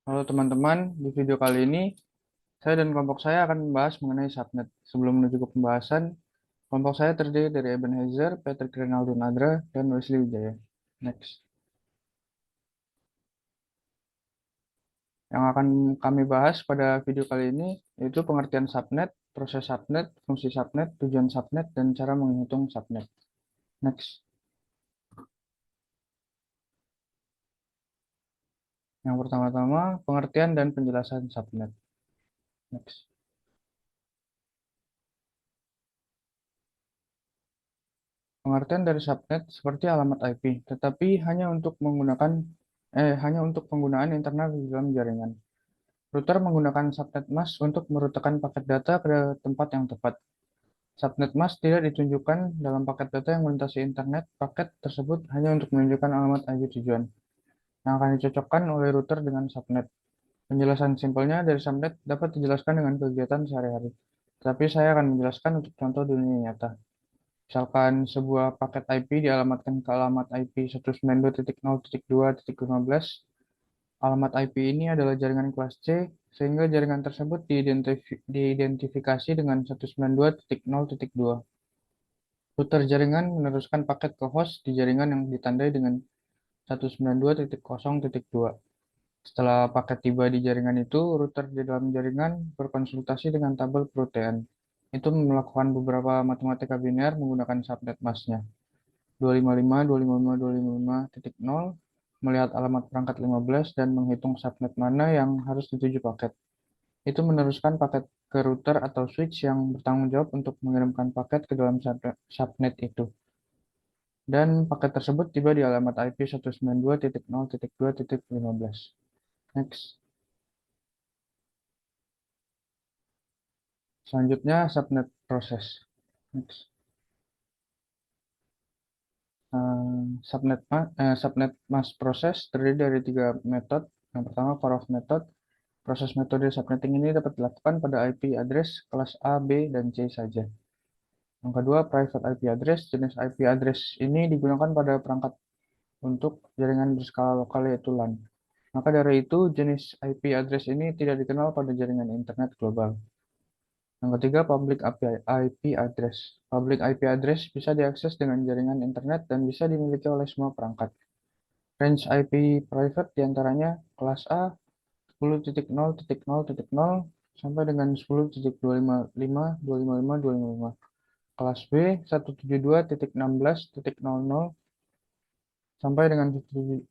Halo teman-teman, di video kali ini saya dan kelompok saya akan membahas mengenai subnet. Sebelum menuju ke pembahasan, kelompok saya terdiri dari Ebenezer, Patrick Renaldo Nadra, dan Wesley Wijaya. Next. Yang akan kami bahas pada video kali ini yaitu pengertian subnet, proses subnet, fungsi subnet, tujuan subnet, dan cara menghitung subnet. Next. Yang pertama-tama, pengertian dan penjelasan subnet. Next. Pengertian dari subnet seperti alamat IP, tetapi hanya untuk penggunaan internal di dalam jaringan. Router menggunakan subnet mask untuk merutekan paket data ke tempat yang tepat. Subnet mask tidak ditunjukkan dalam paket data yang melintasi internet. Paket tersebut hanya untuk menunjukkan alamat IP tujuan yang akan dicocokkan oleh router dengan subnet. Penjelasan simpelnya dari subnet dapat dijelaskan dengan kegiatan sehari-hari. Tapi saya akan menjelaskan untuk contoh dunia nyata. Misalkan sebuah paket IP dialamatkan ke alamat IP 192.0.2.15. Alamat IP ini adalah jaringan kelas C, sehingga jaringan tersebut diidentifikasi dengan 192.0.2. Router jaringan meneruskan paket ke host di jaringan yang ditandai dengan 192.0.2. Setelah paket tiba di jaringan itu, router di dalam jaringan berkonsultasi dengan tabel perotean. Itu melakukan beberapa matematika biner menggunakan subnet masknya. 255, 255, 255.0, melihat alamat perangkat 15 dan menghitung subnet mana yang harus dituju paket. Itu meneruskan paket ke router atau switch yang bertanggung jawab untuk mengirimkan paket ke dalam subnet itu. Dan paket tersebut tiba di alamat IP 192.0.2.15. Next. Selanjutnya subnet proses. Next. Subnet mask proses terdiri dari tiga metode. Yang pertama, core of method. Proses metode subnetting ini dapat dilakukan pada IP address kelas A, B, dan C saja. Yang kedua, private IP address. Jenis IP address ini digunakan pada perangkat untuk jaringan berskala lokal yaitu LAN. Maka dari itu, jenis IP address ini tidak dikenal pada jaringan internet global. Yang ketiga, public IP address. Public IP address bisa diakses dengan jaringan internet dan bisa dimiliki oleh semua perangkat. Range IP private diantaranya kelas A 10.0.0.0 sampai dengan 10.255.255.255. Kelas B 172.16.00 sampai dengan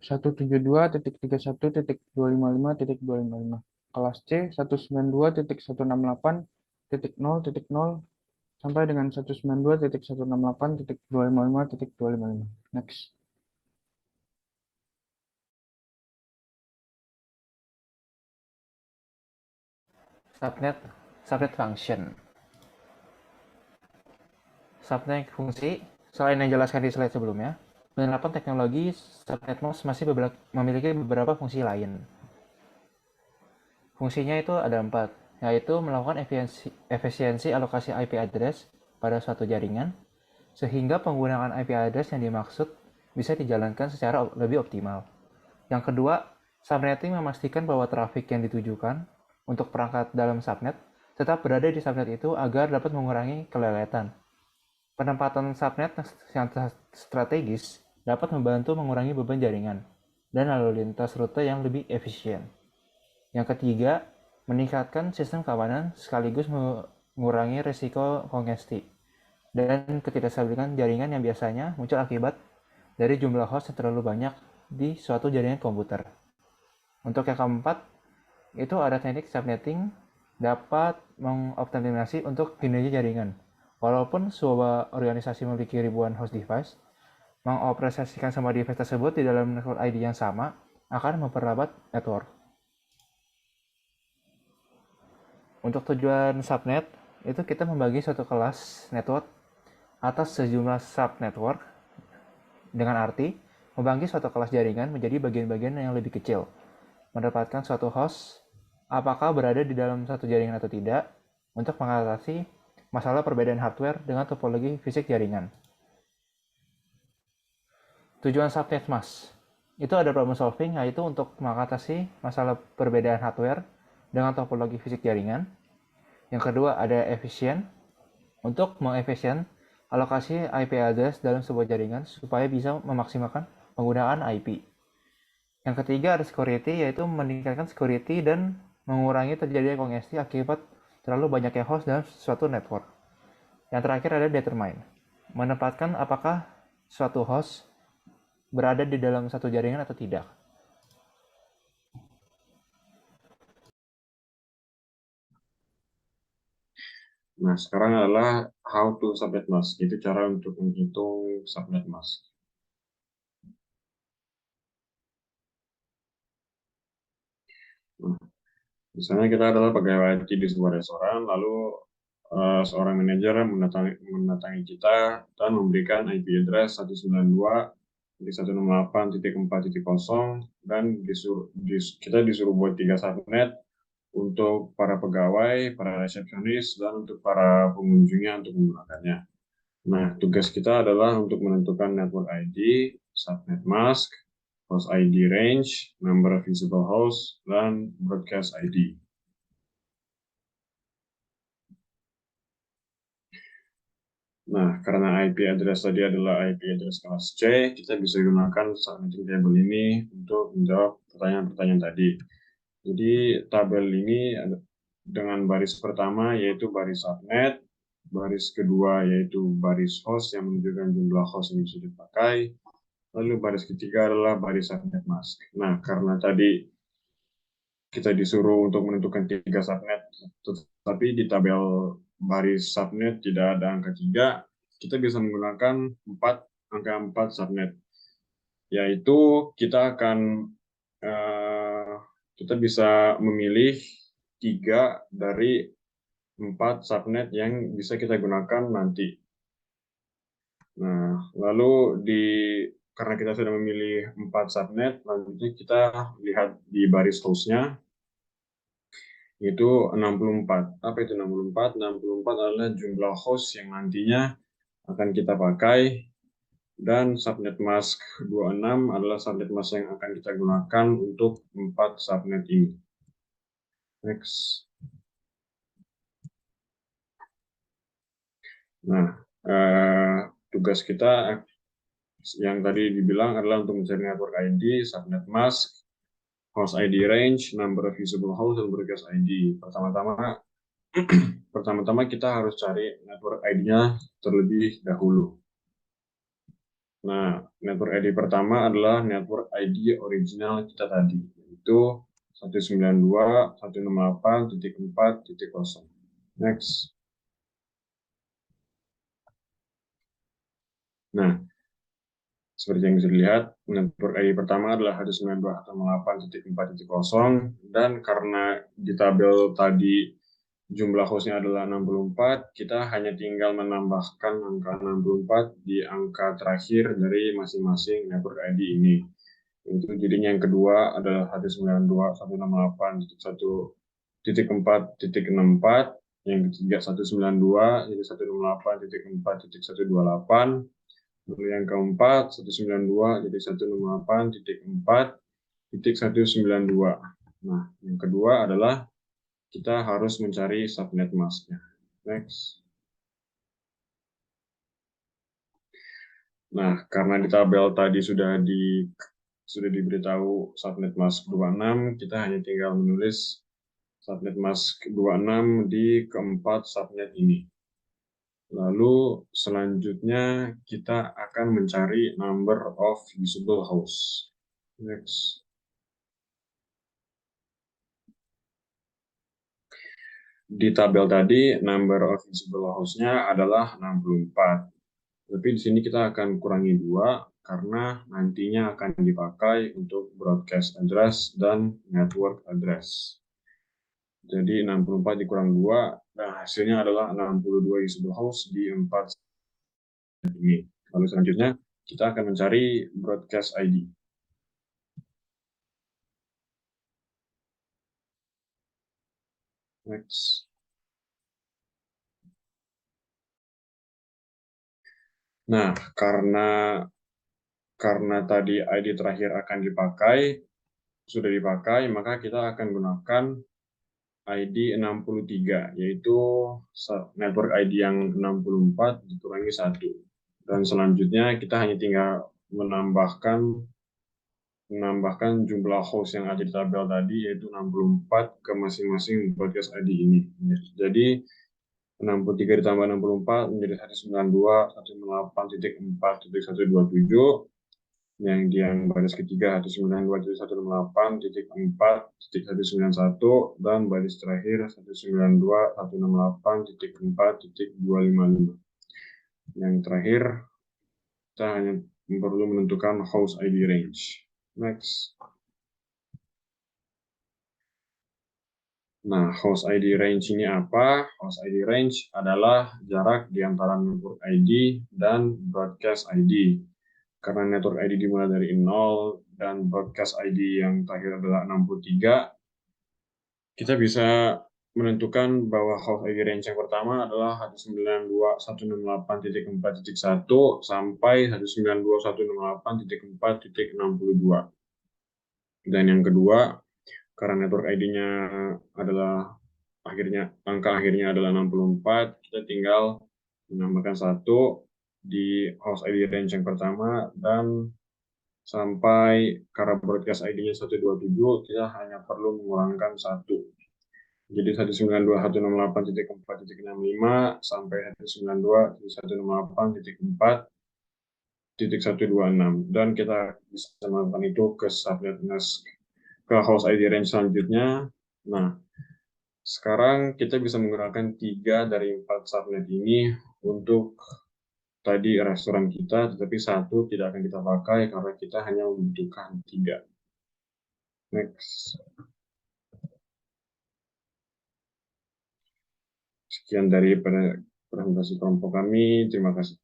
172.31.255.255. Kelas C 192.168.0.0 sampai dengan 192.168.255.255. Next. Subnet function. Subnet fungsi, selain yang dijelaskan di slide sebelumnya, penerapan teknologi subnet mask masih memiliki beberapa fungsi lain. Fungsinya itu ada 4, yaitu melakukan efisiensi alokasi IP address pada suatu jaringan, sehingga penggunaan IP address yang dimaksud bisa dijalankan secara lebih optimal. Yang kedua, subnetting memastikan bahwa trafik yang ditujukan untuk perangkat dalam subnet tetap berada di subnet itu agar dapat mengurangi keleletan. Penempatan subnet yang strategis dapat membantu mengurangi beban jaringan dan lalu lintas rute yang lebih efisien. Yang ketiga, meningkatkan sistem keamanan sekaligus mengurangi risiko kongesti dan ketidakstabilan jaringan yang biasanya muncul akibat dari jumlah host yang terlalu banyak di suatu jaringan komputer. Untuk yang keempat, itu ada teknik subnetting dapat mengoptimalisasi untuk kinerja jaringan. Walaupun sebuah organisasi memiliki ribuan host device, mengoperasikan semua device tersebut di dalam network ID yang sama akan memperlambat network. Untuk tujuan subnet, itu kita membagi suatu kelas network atas sejumlah subnetwork dengan arti membagi suatu kelas jaringan menjadi bagian-bagian yang lebih kecil, mendapatkan suatu host apakah berada di dalam satu jaringan atau tidak untuk mengatasi masalah perbedaan hardware dengan topologi fisik jaringan. Tujuan subnet mask itu ada problem solving, yaitu untuk mengatasi masalah perbedaan hardware dengan topologi fisik jaringan. Yang kedua ada efisien, untuk mengefisien alokasi IP address dalam sebuah jaringan supaya bisa memaksimalkan penggunaan IP. Yang ketiga ada security, yaitu meningkatkan security dan mengurangi terjadinya kongesti akibat terlalu banyaknya host dalam suatu network. Yang terakhir ada determine, menempatkan apakah suatu host berada di dalam satu jaringan atau tidak. Nah, sekarang adalah how to subnet mask. Itu cara untuk menghitung subnet mask. Nah, misalnya kita adalah pegawai IT di sebuah restoran, lalu seorang manajer mendatangi kita dan memberikan IP address 192.168.4.0 dan kita disuruh buat 3 subnet untuk para pegawai, para resepsionis, dan untuk para pengunjungnya untuk menggunakannya. Nah, tugas kita adalah untuk menentukan network ID, subnet mask, host ID range, number of visible host, dan broadcast ID. Nah, karena IP address tadi adalah IP address kelas C, kita bisa gunakan subnetting table ini untuk menjawab pertanyaan-pertanyaan tadi. Jadi, tabel ini dengan baris pertama yaitu baris subnet, baris kedua yaitu baris host yang menunjukkan jumlah host yang bisa dipakai, lalu baris ketiga adalah baris subnet mask. Nah, karena tadi kita disuruh untuk menentukan 3 subnet, tetapi di tabel baris subnet tidak ada angka 3, kita bisa menggunakan angka 4 subnet. Yaitu kita akan kita bisa memilih 3 dari 4 subnet yang bisa kita gunakan nanti. Nah, lalu karena kita sudah memilih 4 subnet, selanjutnya kita lihat di baris hostnya, yaitu 64. Apa itu 64? 64 adalah jumlah host yang nantinya akan kita pakai, dan subnet mask 26 adalah subnet mask yang akan kita gunakan untuk 4 subnet ini. Next. Nah, tugas kita yang tadi dibilang adalah untuk mencari network ID, subnet mask, host ID range, number of usable host, dan broadcast ID. Pertama-tama kita harus cari network ID-nya terlebih dahulu. Nah, network ID pertama adalah network ID original kita tadi, yaitu 192.168.4.0. Next. Nah, seperti yang bisa dilihat, network ID pertama adalah 192.168.4.0, dan karena di tabel tadi jumlah hostnya adalah 64, kita hanya tinggal menambahkan angka 64 di angka terakhir dari masing-masing network ID ini. Itu jadinya yang kedua adalah 192.168.4.64, yang ketiga 192, jadi 168.4.128, lalu yang keempat 192 jadi 168.4.192. Nah, yang kedua adalah kita harus mencari subnet masknya. Next. Nah, karena di tabel tadi sudah diberitahu subnet mask 26, kita hanya tinggal menulis subnet mask 26 di keempat subnet ini. Lalu selanjutnya kita akan mencari number of usable host. Next. Di tabel tadi number of usable host-nya adalah 64. Tapi di sini kita akan kurangi 2 karena nantinya akan dipakai untuk broadcast address dan network address. Jadi 64 dikurang 2, dan hasilnya adalah 62 usable host di 4 ini. Lalu selanjutnya kita akan mencari broadcast ID. Next. Nah, karena karena tadi ID terakhir sudah dipakai, maka kita akan gunakan ID 63, yaitu network ID yang 64 dikurangi 1. Dan selanjutnya kita hanya tinggal menambahkan jumlah host yang ada di tabel tadi, yaitu 64 ke masing-masing broadcast ID ini. Jadi 63 ditambah 64 menjadi 192.168.4.127, yang baris ketiga 192.168.4.191, dan baris terakhir 192.168.4.255. Yang terakhir, kita hanya perlu menentukan host ID range. Next. Nah, host ID range ini apa? Host ID range adalah jarak di antara network ID dan broadcast ID. Karena network ID dimulai dari 0 dan broadcast ID yang terakhir adalah 63, kita bisa menentukan bahwa host ID range yang pertama adalah 192.168.4.1 sampai 192.168.4.62. Dan yang kedua, karena network ID-nya adalah angka akhirnya adalah 64, kita tinggal menambahkan 1 di host ID range yang pertama, dan sampai karena broadcast ID-nya 127, kita hanya perlu mengurangkan 1. Jadi 192.168.4.65 sampai 192.168.4.126. Dan kita bisa melakukan itu ke subnet mask, ke host ID range selanjutnya. Nah, sekarang kita bisa menggunakan 3 dari 4 subnet ini untuk tadi restoran kita, tetapi 1 tidak akan kita pakai karena kita hanya membutuhkan 3. Next. Sekian dari presentasi kelompok kami. Terima kasih.